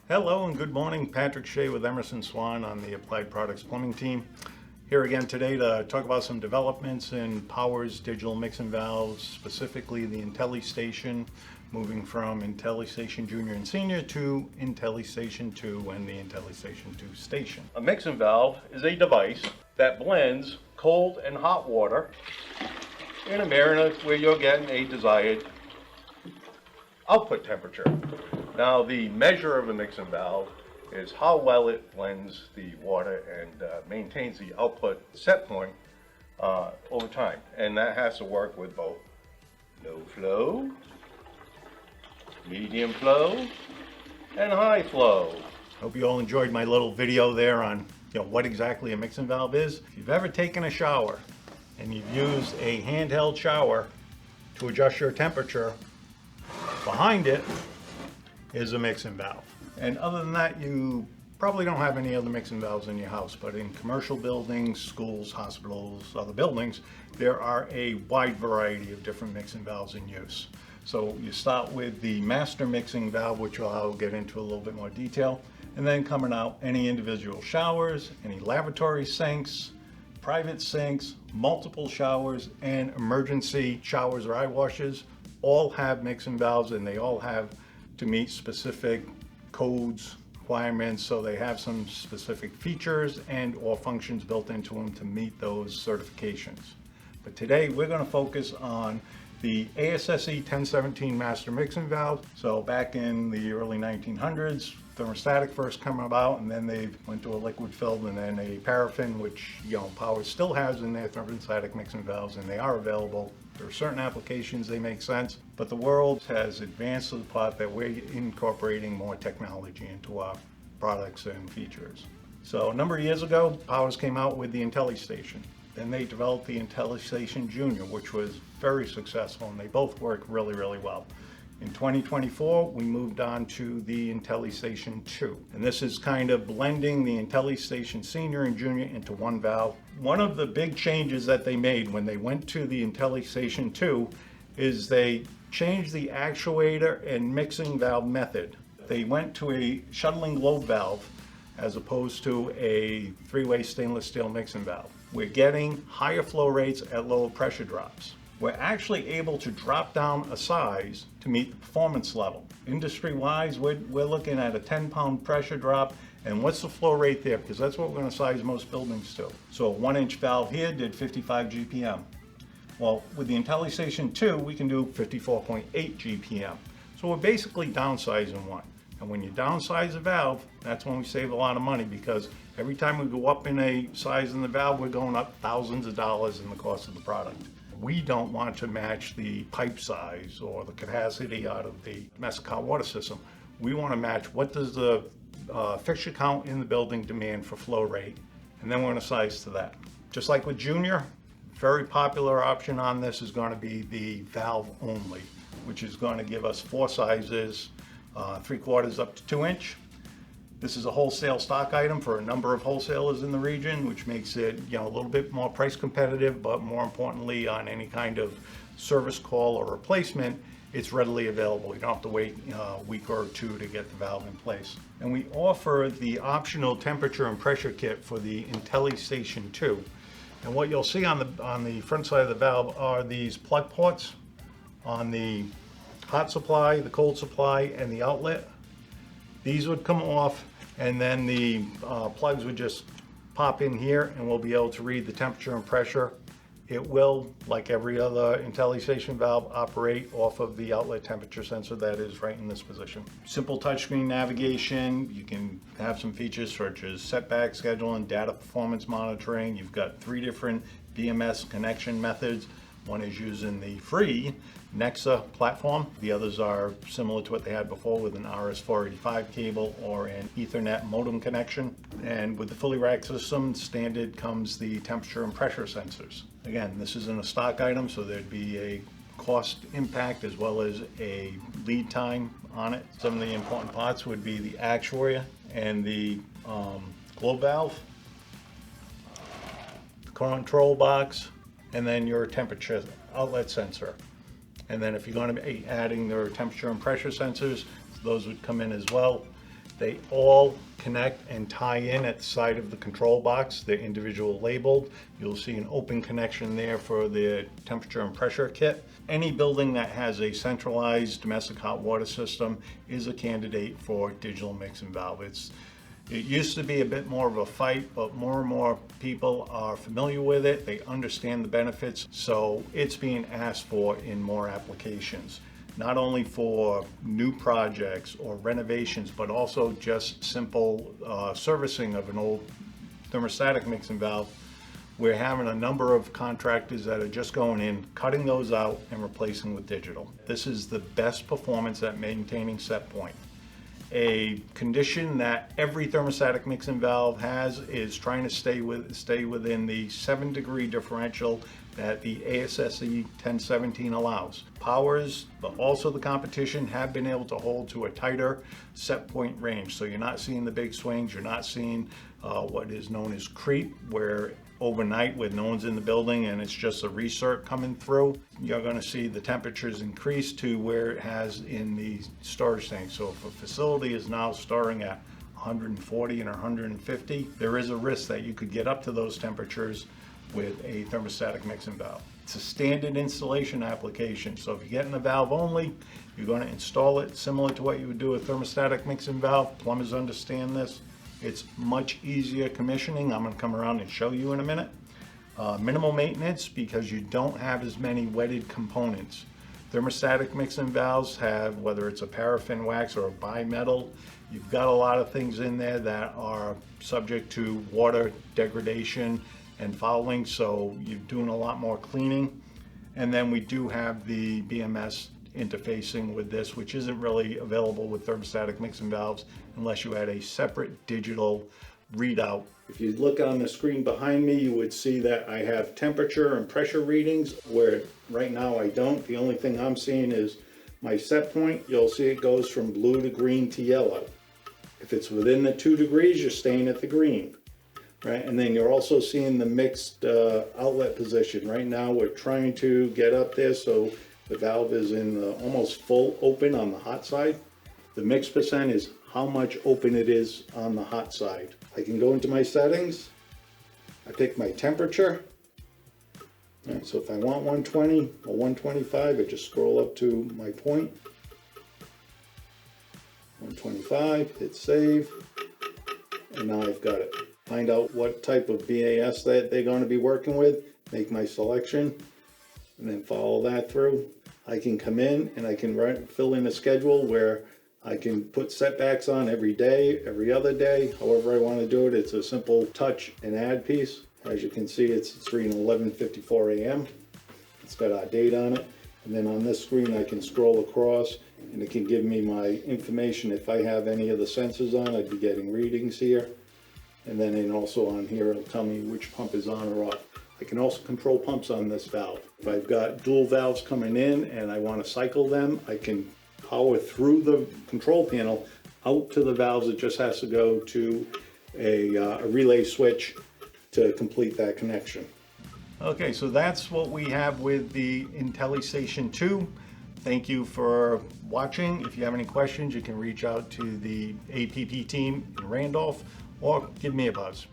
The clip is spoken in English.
Hello and good morning. Patrick Shea with Emerson Swan on the Applied Products Plumbing team. Here again today to talk about some developments in POWERS digital mixing valves, specifically the IntelliStation, moving from IntelliStation Jr and Sr to IntelliStation 2 and the IntelliStation 2 station. A mixing valve is a device that blends cold and hot water in a mirror where you're getting a desired output temperature. Now, the measure of a mixing valve is how well it blends the water and maintains the output set point over time. And that has to work with both low flow, medium flow, and high flow. Hope you all enjoyed my little video there on what exactly a mixing valve is. If you've ever taken a shower and you've used a handheld shower to adjust your temperature, behind it is a mixing valve. And other than that, you probably don't have any other mixing valves in your house, but in commercial buildings, schools, hospitals, other buildings, there are a wide variety of different mixing valves in use. So you start with the master mixing valve, which I'll get into a little bit more detail, and then coming out any individual showers, any lavatory sinks, private sinks, multiple showers, and emergency showers or eye washes all have mixing valves, and they all have to meet specific codes, requirements, so they have some specific features and or functions built into them to meet those certifications. But today we're going to focus on the ASSE 1017 master mixing valve. So back in the early 1900s, thermostatic first came about, and then they went to a liquid filled and then a paraffin, which POWERS still has in their thermostatic mixing valves, and they are available. There are certain applications they make sense, but the world has advanced to the part that we're incorporating more technology into our products and features. So a number of years ago, POWERS came out with the IntelliStation. Then they developed the IntelliStation Jr, which was very successful, and they both work really, really well. In 2024, we moved on to the IntelliStation 2. And this is kind of blending the IntelliStation Sr and Jr into one valve. One of the big changes that they made when they went to the IntelliStation 2 is they changed the actuator and mixing valve method. They went to a shuttling lobe valve as opposed to a three-way stainless steel mixing valve. We're getting higher flow rates at lower pressure drops. We're actually able to drop down a size to meet the performance level. Industry-wise, we're looking at a 10-pound pressure drop, and what's the flow rate there? Because that's what we're going to size most buildings to. So a 1-inch valve here did 55 GPM. Well, with the IntelliStation 2, we can do 54.8 GPM. So we're basically downsizing one. And when you downsize a valve, that's when we save a lot of money, because every time we go up in a size in the valve, we're going up thousands of dollars in the cost of the product. We don't want to match the pipe size or the capacity out of the domestic hot water system. We want to match what does the fixture count in the building demand for flow rate, and then we're going to size to that. Just like with Junior, very popular option on this is going to be the valve only, which is going to give us 4 sizes, 3/4 up to 2-inch. This is a wholesale stock item for a number of wholesalers in the region, which makes it a little bit more price competitive, but more importantly, on any kind of service call or replacement, it's readily available. You don't have to wait a week or 2 to get the valve in place. And we offer the optional temperature and pressure kit for the IntelliStation 2. And what you'll see on the front side of the valve are these plug ports on the hot supply, the cold supply, and the outlet. These would come off, and then the plugs would just pop in here, and we'll be able to read the temperature and pressure. It will, like every other IntelliStation valve, operate off of the outlet temperature sensor that is right in this position. Simple touchscreen navigation. You can have some features such as setback scheduling, data performance monitoring. You've got 3 different BMS connection methods. One is using the free Nexa platform. The others are similar to what they had before with an RS-485 cable or an Ethernet modem connection. And with the fully racked system, standard comes the temperature and pressure sensors. Again, this isn't a stock item, so there'd be a cost impact as well as a lead time on it. Some of the important parts would be the actuator and the globe valve, the control box, and then your temperature outlet sensor. And then if you're going to be adding their temperature and pressure sensors, those would come in as well. They all connect and tie in at the side of the control box. They're individual labeled. You'll see an open connection there for the temperature and pressure kit. Any building that has a centralized domestic hot water system is a candidate for digital mixing valve. It used to be a bit more of a fight, but more and more people are familiar with it. They understand the benefits, so it's being asked for in more applications. Not only for new projects or renovations, but also just simple servicing of an old thermostatic mixing valve. We're having a number of contractors that are just going in, cutting those out and replacing with digital. This is the best performance at maintaining set point. A condition that every thermostatic mixing valve has is trying to stay within the 7-degree differential that the ASSE 1017 allows. Powers, but also the competition, have been able to hold to a tighter set point range. So you're not seeing the big swings, you're not seeing what is known as creep, where overnight when no one's in the building and it's just a recirc coming through, you're going to see the temperatures increase to where it has in the storage tank. So if a facility is now storing at 140 and 150, there is a risk that you could get up to those temperatures with a thermostatic mixing valve. It's a standard installation application, so if you're getting the valve only, you're going to install it similar to what you would do with a thermostatic mixing valve. Plumbers understand this. It's much easier commissioning. I'm going to come around and show you in a minute. Minimal maintenance because you don't have as many wetted components. Thermostatic mixing valves have, whether it's a paraffin wax or a bimetal, you've got a lot of things in there that are subject to water degradation and fouling, so you're doing a lot more cleaning. And then we do have the BMS interfacing with this, which isn't really available with thermostatic mixing valves unless you had a separate digital readout. If you look on the screen behind me, you would see that I have temperature and pressure readings, where right now I don't. The only thing I'm seeing is my set point. You'll see it goes from blue to green to yellow. If it's within the 2 degrees, you're staying at the green, right? And then you're also seeing the mixed outlet position. Right now we're trying to get up there so the valve is in almost full open on the hot side. The mix percent is how much open it is on the hot side. I can go into my settings. I pick my temperature. Right, so if I want 120 or 125, I just scroll up to my point. 125, hit save, and now I've got it. Find out what type of BAS that they're going to be working with, make my selection, and then follow that through. I can come in and I can fill in a schedule where I can put setbacks on every day, every other day, however I want to do it. It's a simple touch and add piece. As you can see, it's reading 11:54 a.m. It's got our date on it. And then on this screen, I can scroll across and it can give me my information. If I have any of the sensors on, I'd be getting readings here. And then also on here, it'll tell me which pump is on or off. I can also control pumps on this valve. If I've got dual valves coming in and I want to cycle them, I can power through the control panel out to the valves. It just has to go to a relay switch to complete that connection. Okay, so that's what we have with the IntelliStation 2. Thank you for watching. If you have any questions, you can reach out to the APP team in Randolph or give me a buzz.